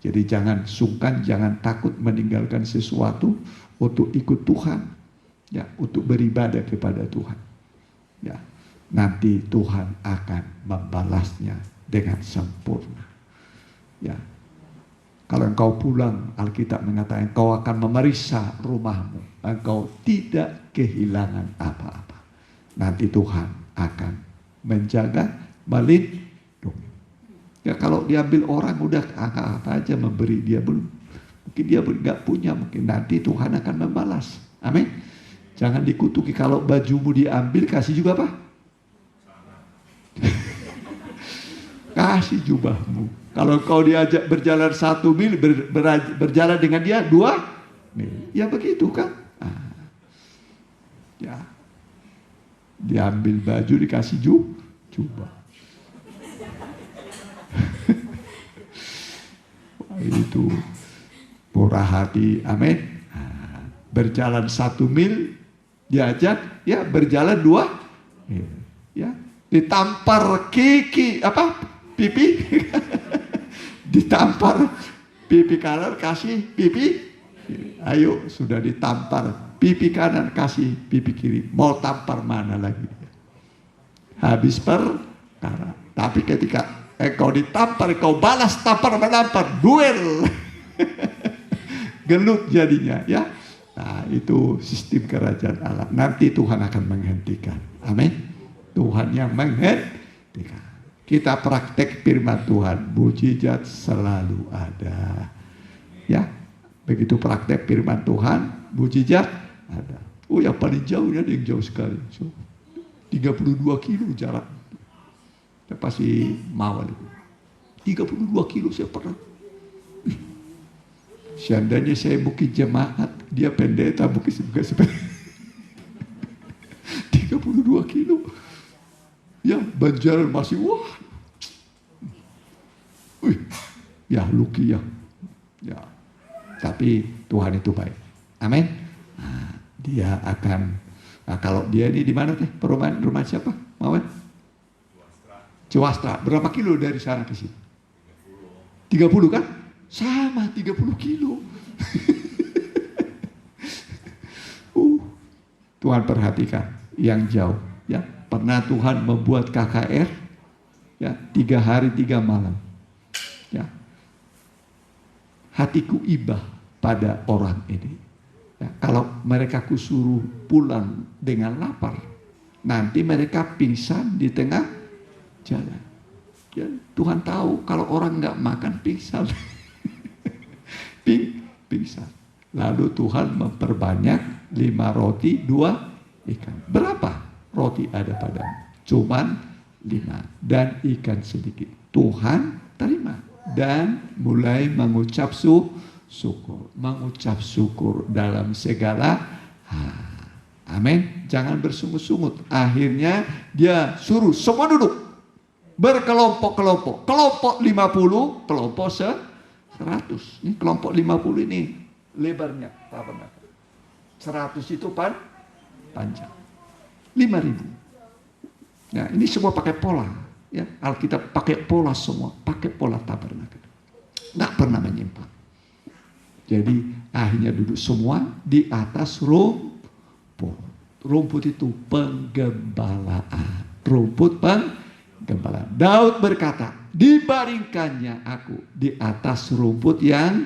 Jadi jangan sungkan, jangan takut meninggalkan sesuatu untuk ikut Tuhan, ya, untuk beribadah kepada Tuhan. Ya, nanti Tuhan akan membalasnya dengan sempurna. Ya, kalau engkau pulang, Alkitab mengatakan engkau akan memeriksa rumahmu, engkau tidak kehilangan apa-apa. Nanti Tuhan akan menjaga, melindungi. Ya kalau diambil orang udah apa aja memberi, dia belum, mungkin dia nggak punya, mungkin nanti Tuhan akan membalas. Amin. Jangan dikutuki kalau bajumu diambil, kasih juga apa? Kasih jubahmu. Kalau kau diajak berjalan 1 mil, berjalan dengan dia 2 mil. Ya begitu kan? Ya. Diambil baju, dikasih jubah. Itu murah hati. Amin. Berjalan 1 mil, diajak, ya berjalan 2 mil. Ya. Ditampar pipi. Ditampar pipi kanan, kasih pipi kiri. Ayo, sudah ditampar pipi kanan, kasih pipi kiri. Mau tampar mana lagi? Habis perkara. Tapi ketika engkau ditampar, engkau balas tampar menampar, duel. Gelut jadinya, ya. Nah, itu sistem kerajaan Allah. Nanti Tuhan akan menghentikan. Amin. Tuhan yang menghentikan. Kita praktek firman Tuhan, mujizat selalu ada. Ya, begitu praktek firman Tuhan, mujizat ada. Oh, yang paling jauh ya, yang jauh sekali. 32 kilo jarak. Saya pasti mawar itu. 32 kilo saya pernah. Seandainya saya mungkin jemaat, dia pendeta mungkin sebagai 32 kilo. Ya, Banjaran masih wah. Ya, Luki ya. Ya. Tapi Tuhan itu baik. Amin. Nah, dia akan, nah, kalau dia ini di mana teh? Rumah siapa? Mawar? Cewastra. Berapa kilo dari sana ke sini? 30 kan? Sama 30 kilo. Tuhan perhatikan yang jauh, ya. Pernah Tuhan membuat KKR, ya, 3 hari 3 malam, ya. Hatiku ibah pada orang ini, ya. Kalau mereka kusuruh pulang dengan lapar, nanti mereka pingsan di tengah jalan. Ya, Tuhan tahu kalau orang nggak makan pingsan, pingsan. Lalu Tuhan memperbanyak 5 roti 2 ikan. Berapa roti ada padamu? Cuman 5 dan ikan sedikit. Tuhan terima dan mulai mengucap syukur. Mengucap syukur dalam segala hal. Amin. Jangan bersungut-sungut. Akhirnya dia suruh semua duduk berkelompok-kelompok. Kelompok 50, kelompok 100. Ini kelompok 50 ini lebarnya 100 itu panjang. 5.000. Nah, ini semua pakai pola, ya. Alkitab pakai pola semua, pakai pola tabernakel. Nggak pernah menyimpang. Jadi akhirnya duduk semua di atas rumput. Rumput itu penggembalaan. Rumput penggembalaan. Daud berkata, dibandingkannya aku di atas rumput yang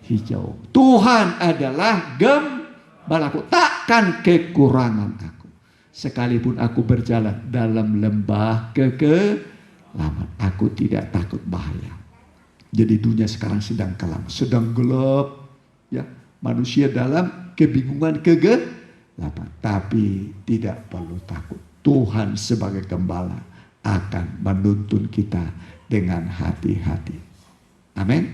hijau. Tuhan adalah gembalaku, takkan kekurangan aku. Sekalipun aku berjalan dalam lembah kekelaman, aku tidak takut bahaya. Jadi dunia sekarang sedang kelam, sedang gelap, ya. Manusia dalam kebingungan, kegelapan, tapi tidak perlu takut. Tuhan sebagai gembala akan menuntun kita dengan hati-hati. Amin.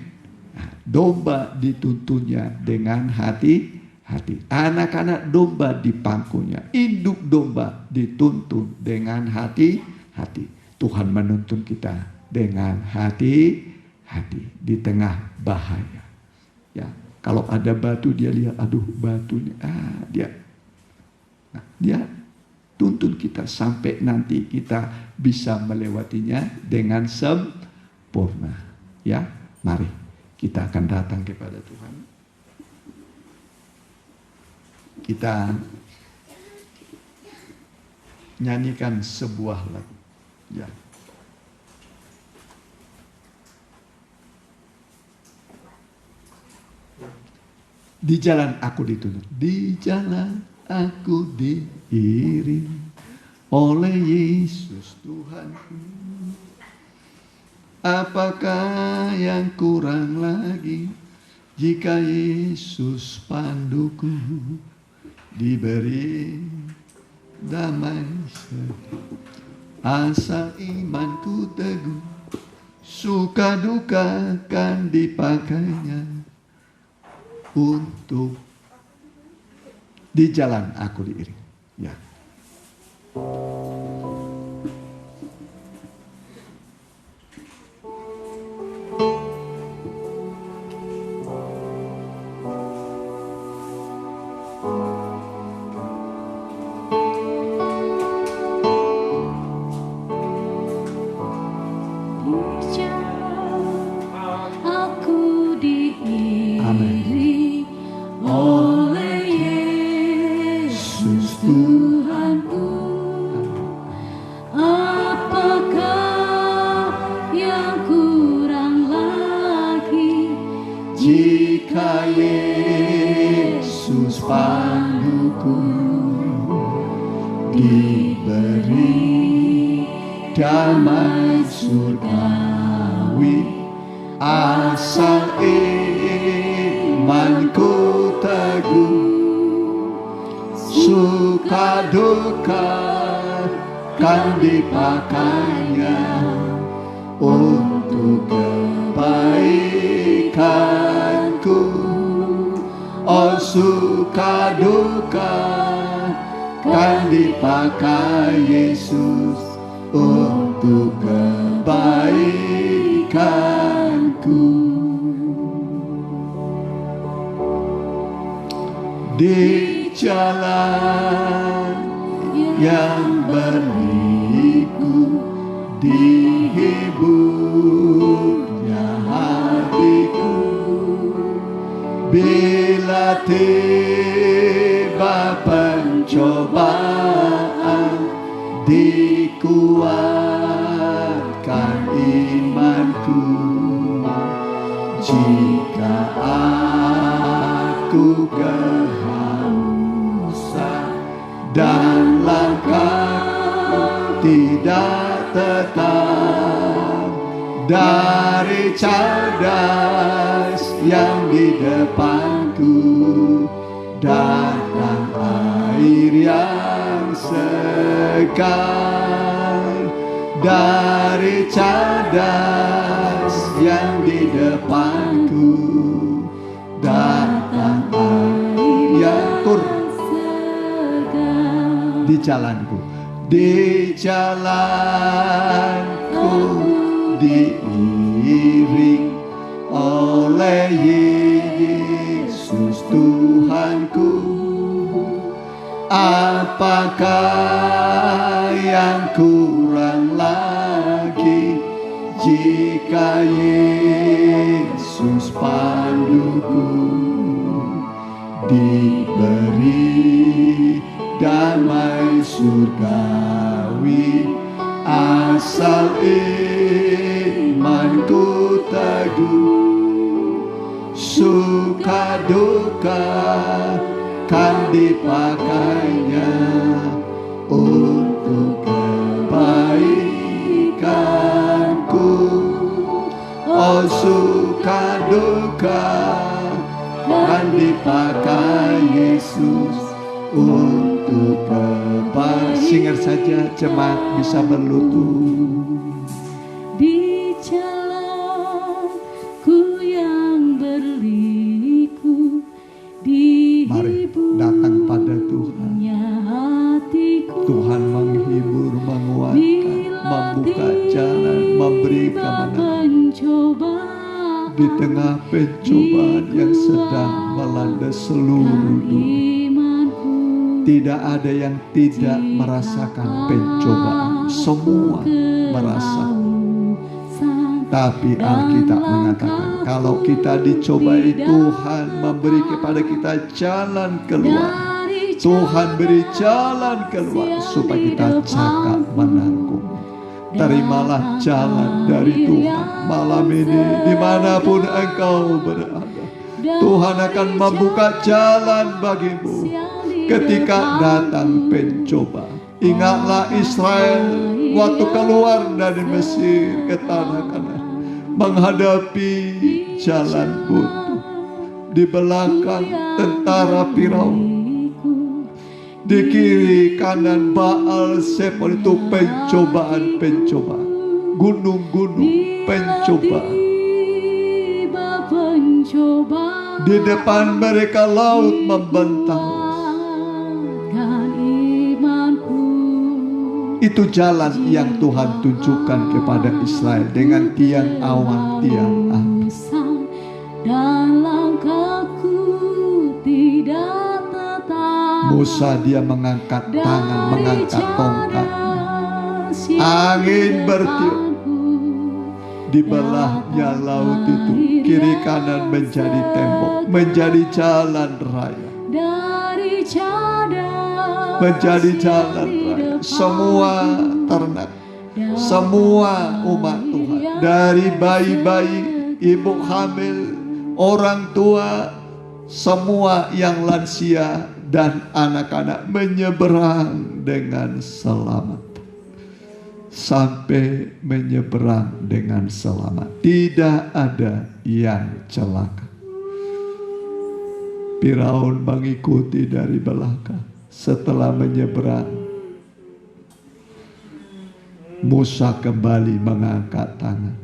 Nah, domba dituntunnya dengan hati-hati. Anak-anak domba dipangkunya. Induk domba dituntun dengan hati-hati. Tuhan menuntun kita dengan hati-hati di tengah bahaya. Ya, kalau ada batu dia lihat, aduh batunya, dia tuntun kita sampai nanti kita bisa melewatinya dengan sempurna. Ya, mari kita akan datang kepada Tuhan. Kita nyanyikan sebuah lagu. Ya. Di jalan aku dituntun, di jalan aku diiring oleh Yesus Tuhanku. Apakah yang kurang lagi jika Yesus panduku, diberi damai sejahtera, asal imanku teguh, suka duka kan dipakainya. Untuk di jalan aku diiring. Ya. Jika Yesus panduku, diberi damai surgawi, asal imanku teguh, suka duka kan dipakainya untuk kebaikanku. Oh, suka duka kan dipakai Yesus untuk kebaikanku. Di jalan yang berliku, dihiburnya hatiku. Bila tiba pencobaan, dikuatkan imanku. Jika aku kehausan dan langkahku tidak tetap, dari cadas yang di depanku datang air yang segar. Dari cadas yang di depanku datang air yang segar. Di jalanku, di jalanku diiring oleh Yesus Tuhanku. Apakah yang kurang lagi jika Yesus panduku, surgawi, asal imanku teguh, suka duka kan dipakainya untuk kebaikanku. Oh, suka duka kan dipakai Yesus untuk kebaikan. Singer saja, jemaat bisa berlutut. Di jalanku yang berliku, Mari datang pada Tuhan. hatiku. Tuhan menghibur, menguatkan, membuka jalan, memberi kemenangan di tengah pencobaan yang sedang melanda seluruh dunia. Tidak ada yang tidak merasakan pencobaan, semua merasakan. Tapi Alkitab mengatakan, kalau kita dicobai, Tuhan memberi kepada kita jalan keluar. Tuhan beri jalan keluar supaya kita cakap menanggung. Terimalah jalan dari Tuhan malam ini, dimanapun engkau berada. Tuhan akan membuka jalan bagimu ketika datang pencobaan. Ingatlah Israel waktu keluar dari Mesir ke tanah Kanaan, menghadapi jalan buntu. Di belakang tentara Firaun, di kiri kanan Baal Zebul. Itu pencobaan-pencobaan, gunung-gunung pencobaan. Di depan mereka laut membentang. Itu jalan yang Tuhan tunjukkan kepada Israel dengan tiang awan, tiang api. Musa dia mengangkat tangan, mengangkat tongkat. Angin bertiup, dibelahnya laut itu, kiri kanan menjadi tembok, menjadi jalan raya, menjadi jalan raya. Semua ternak, semua umat Tuhan, dari bayi-bayi, ibu hamil, orang tua, semua yang lansia dan anak-anak menyeberang dengan selamat. Sampai menyeberang dengan selamat, tidak ada yang celaka. Firaun mengikuti dari belakang. Setelah menyeberang, Musa kembali mengangkat tangan.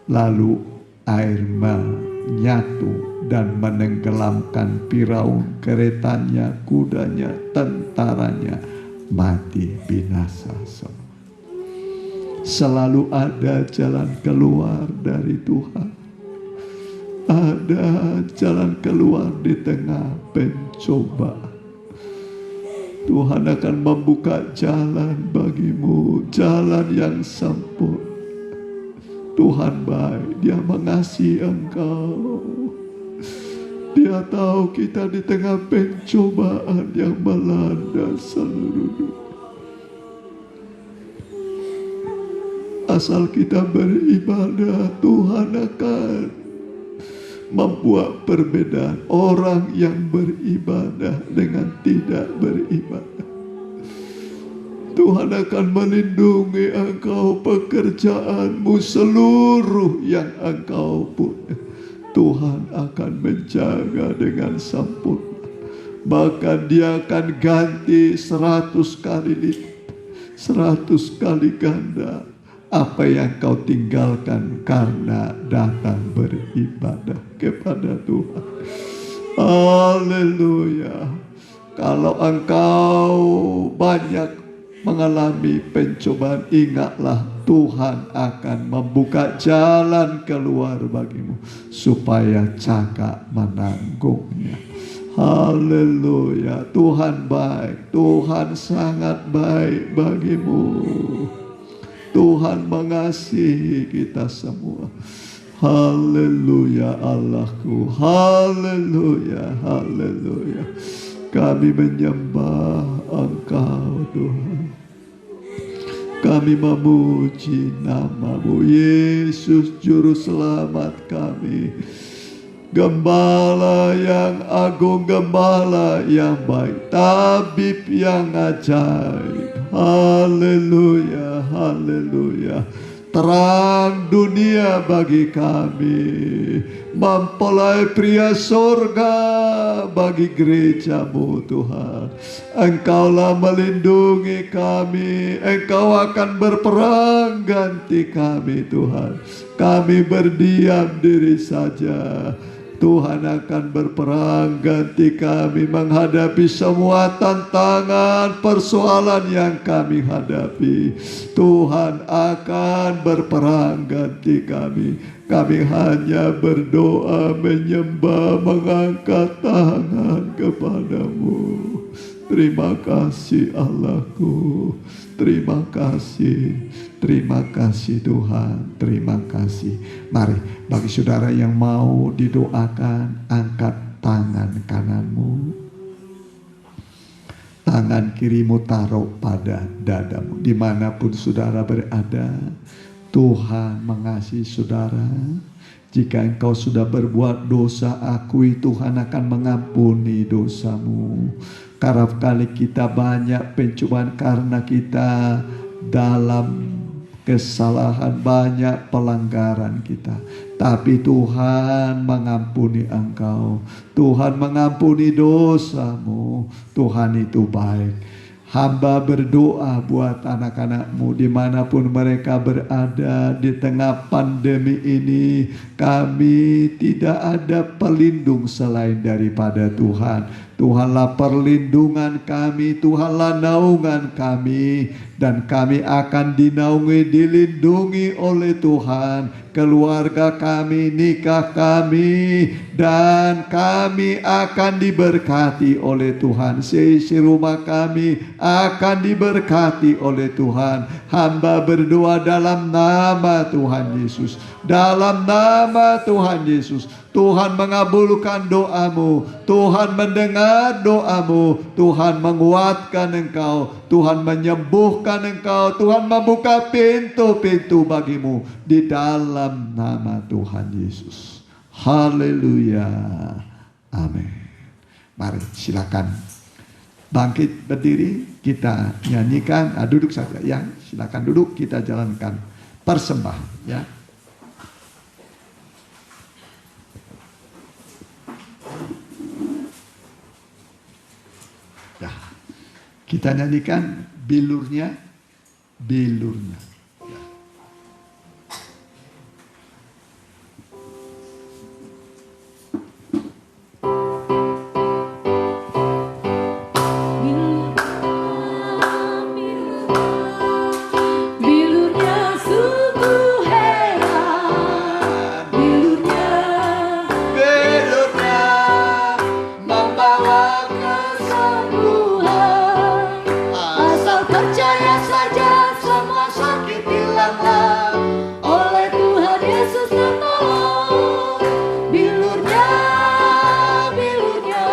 Lalu air menyatu dan menenggelamkan Firaun, keretanya, kudanya, tentaranya, mati binasa semua. Selalu ada jalan keluar dari Tuhan. Ada jalan keluar di tengah pencobaan. Tuhan akan membuka jalan bagimu, jalan yang sempurna. Tuhan baik, Dia mengasihi engkau. Dia tahu kita di tengah pencobaan yang melanda seluruh dunia. Asal kita beribadah, Tuhan akan membuat perbedaan orang yang beribadah dengan tidak beribadah. Tuhan akan melindungi engkau, pekerjaanmu, seluruh yang engkau punya. Tuhan akan menjaga dengan sempurna. Bahkan Dia akan ganti 100 kali lipat, 100 kali ganda apa yang kau tinggalkan karena datang beribadah kepada Tuhan. Haleluya. Kalau engkau banyak mengalami pencobaan, ingatlah Tuhan akan membuka jalan keluar bagimu supaya cakap menanggungnya. Haleluya. Tuhan baik, Tuhan sangat baik bagimu. Tuhan mengasihi kita semua. Haleluya Allahku. Haleluya, haleluya. Kami menyembah Engkau Tuhan. Kami memuji nama-Mu, Yesus Juru Selamat kami. Gembala yang agung, gembala yang baik, tabib yang ajaib. Haleluya, haleluya. Terang dunia bagi kami, mempelai pria surga bagi gereja-Mu Tuhan. Engkaulah melindungi kami, Engkau akan berperang ganti kami Tuhan. Kami berdiam diri saja, Tuhan akan berperang ganti kami menghadapi semua tantangan, persoalan yang kami hadapi. Tuhan akan berperang ganti kami. Kami hanya berdoa, menyembah, mengangkat tangan kepadamu. Terima kasih Allahku. Terima kasih. Terima kasih Tuhan, terima kasih. Mari, bagi saudara yang mau didoakan, angkat tangan kananmu, tangan kirimu taruh pada dadamu. Dimanapun saudara berada, Tuhan mengasihi saudara. Jika engkau sudah berbuat dosa, akui, Tuhan akan mengampuni dosamu. Kerap kali kita banyak pencobaan karena kita dalam kesalahan, banyak pelanggaran kita. Tapi Tuhan mengampuni engkau. Tuhan mengampuni dosamu. Tuhan itu baik. Hamba berdoa buat anak-anak-Mu dimanapun mereka berada di tengah pandemi ini. Kami tidak ada pelindung selain daripada Tuhan. Tuhanlah perlindungan kami, Tuhanlah naungan kami, dan kami akan dinaungi, dilindungi oleh Tuhan. Keluarga kami, nikah kami, dan kami akan diberkati oleh Tuhan. Seisi rumah kami akan diberkati oleh Tuhan. Hamba berdoa dalam nama Tuhan Yesus. Dalam nama Tuhan Yesus. Tuhan mengabulkan doamu, Tuhan mendengar doamu, Tuhan menguatkan engkau, Tuhan menyembuhkan engkau, Tuhan membuka pintu-pintu bagimu di dalam nama Tuhan Yesus. Haleluya. Amin. Mari silakan bangkit berdiri, kita nyanyikan. Duduk saja ya, silakan duduk, kita jalankan persembahan ya. Kita nyanyikan bilurnya, bilurnya. Ya. Bilurnya sungguh heran, bilurnya Membawa kesembuhan. Asal percaya saja semua sakit hilanglah, oleh Tuhan Yesus tertolong. Bilurnya, bilurnya,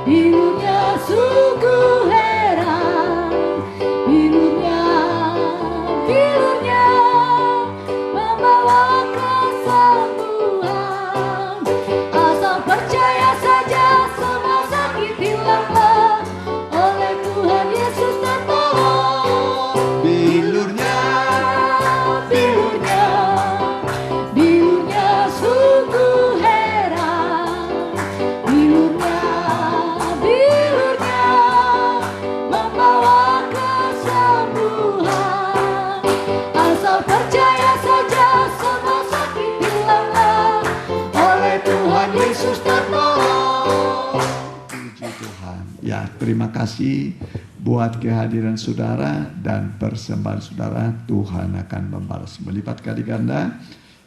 bilurnya sungguh heran. Bilurnya, bilurnya membawa kesembuhan. Asal percaya saja semua sakit hilanglah, oleh Tuhan Yesus tertolong. bilurnya, Bilurnya, bilurnya sungguh heran. Bilurnya, bilurnya membawa kesembuhan. Asal percaya saja semua sakit hilanglah, oleh Tuhan Yesus tertolong. puji Tuhan. Ya, terima kasih buat kehadiran saudara dan persembahan saudara. Tuhan akan membalas melipat kali ganda.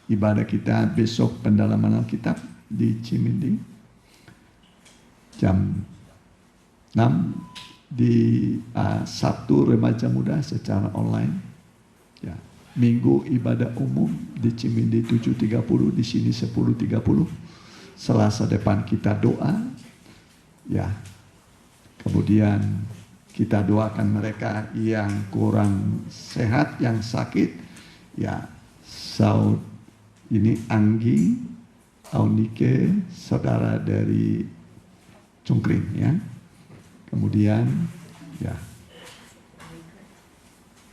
Ibadah kita besok pendalaman Alkitab di Cimindi jam 6 di Sabtu remaja muda secara online. Ya, Minggu ibadah umum di Cimindi 7.30, di sini 10.30. Selasa depan kita doa. Ya. Kemudian Kita doakan mereka yang kurang sehat, yang sakit. Ya, ini Anggi, Aunike, saudara dari Cungkring ya. Kemudian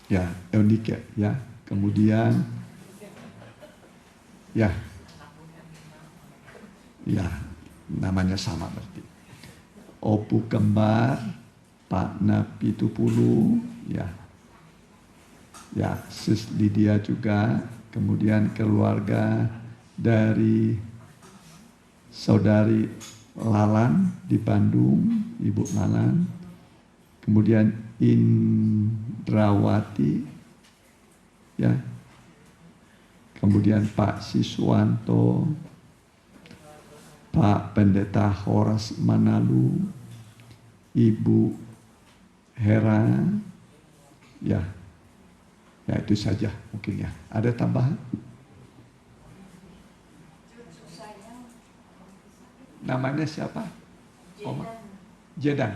ya Eunike ya. Kemudian ya namanya sama berarti. Opu kembar, Pak Napi Tupulu, ya Sis Lydia juga, kemudian keluarga dari saudari Lalan di Bandung, Ibu Lalan, kemudian Indrawati, ya, kemudian Pak Siswanto, Pak Pendeta Horas Manalu, Ibu Hera, ya itu saja mungkin ya. Ada tambahan? Namanya siapa? Oma? Jedan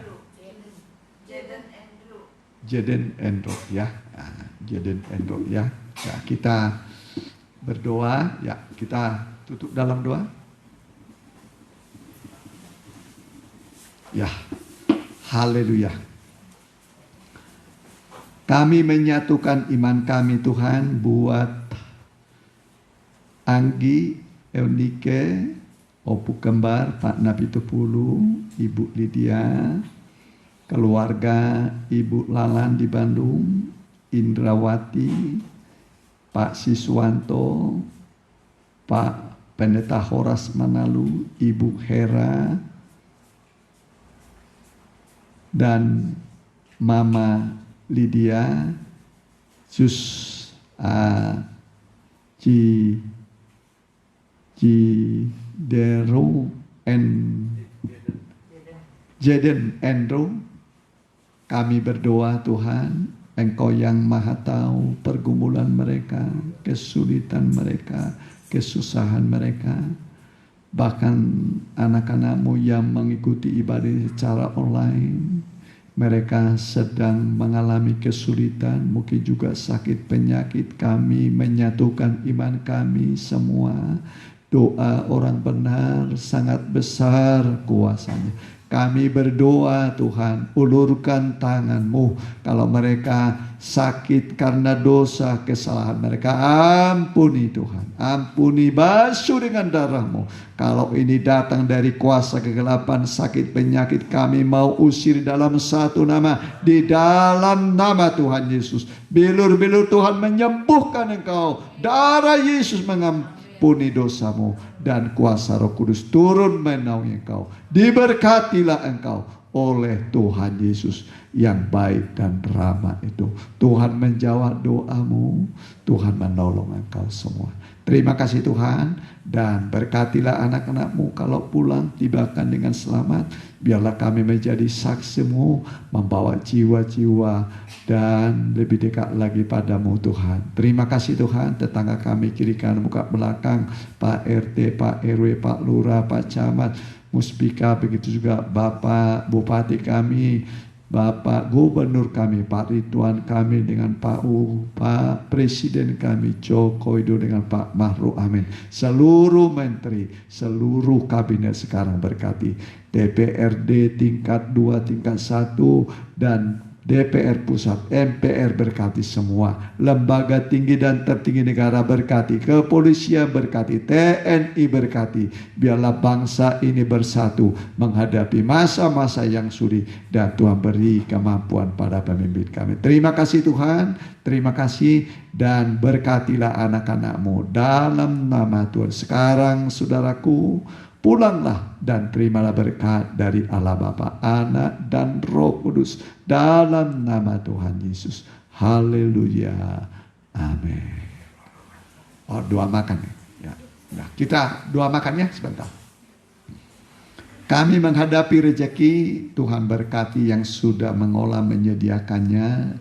Andrew ya. Jeden Andrew ya. Ya, kita berdoa ya. Kita tutup dalam doa. Ya. Haleluya. Kami menyatukan iman kami Tuhan buat Anggi, Eunike, Opu Kembar, Pak Napi Tupulu, Ibu Lydia, keluarga Ibu Lalan di Bandung, Indrawati, Pak Siswanto, Pak Pendeta Horas Manalu, Ibu Hera, dan Mama Lydia, Jeden Andrew, kami berdoa Tuhan, Engkau yang maha tahu pergumulan mereka, kesulitan mereka, kesusahan mereka, bahkan anak-anakmu yang mengikuti ibadah secara online, mereka sedang mengalami kesulitan, mungkin juga sakit penyakit. Kami menyatukan iman kami semua. Doa orang benar sangat besar kuasanya. Kami berdoa Tuhan, ulurkan tangan-Mu. Kalau mereka sakit karena dosa kesalahan mereka, ampuni Tuhan. Ampuni, basuh dengan darah-Mu. Kalau ini datang dari kuasa kegelapan, sakit penyakit, kami mau usir dalam satu nama. Di dalam nama Tuhan Yesus. Bilur-bilur Tuhan menyembuhkan engkau. Darah Yesus mengampuni dosamu. Dan kuasa Roh Kudus turun menaungi engkau. Diberkatilah engkau oleh Tuhan Yesus yang baik dan ramah itu. Tuhan menjawab doamu. Tuhan menolong engkau semua. Terima kasih Tuhan. Dan berkatilah anak-anakmu kalau pulang tibakan dengan selamat. Biarlah kami menjadi saksimu, membawa jiwa-jiwa dan lebih dekat lagi padamu Tuhan. Terima kasih Tuhan. Tetangga kami kiri kanan muka belakang, Pak RT, Pak RW, Pak Lurah, Pak Camat, Muspika, begitu juga Bapak Bupati kami, Bapak Gubernur kami, Pak Ridwan kami dengan Pak Pak Presiden kami Joko Widodo dengan Pak Mahru, amin. Seluruh menteri, seluruh kabinet sekarang berkati. DPRD tingkat 2, tingkat 1 dan DPR pusat, MPR berkati semua. Lembaga tinggi dan tertinggi negara berkati. Kepolisian berkati. TNI berkati. Biarlah bangsa ini bersatu menghadapi masa-masa yang sulit. Dan Tuhan beri kemampuan pada pemimpin kami. Terima kasih Tuhan. Terima kasih. Dan berkatilah anak-anakmu dalam nama Tuhan. Sekarang saudaraku, pulanglah dan terimalah berkat dari Allah Bapa, Anak dan Roh Kudus dalam nama Tuhan Yesus. Haleluya. Amin. Oh, doa makan ya. Nah, kita doa makan ya sebentar. Kami menghadapi rezeki, Tuhan berkati yang sudah mengolah menyediakannya.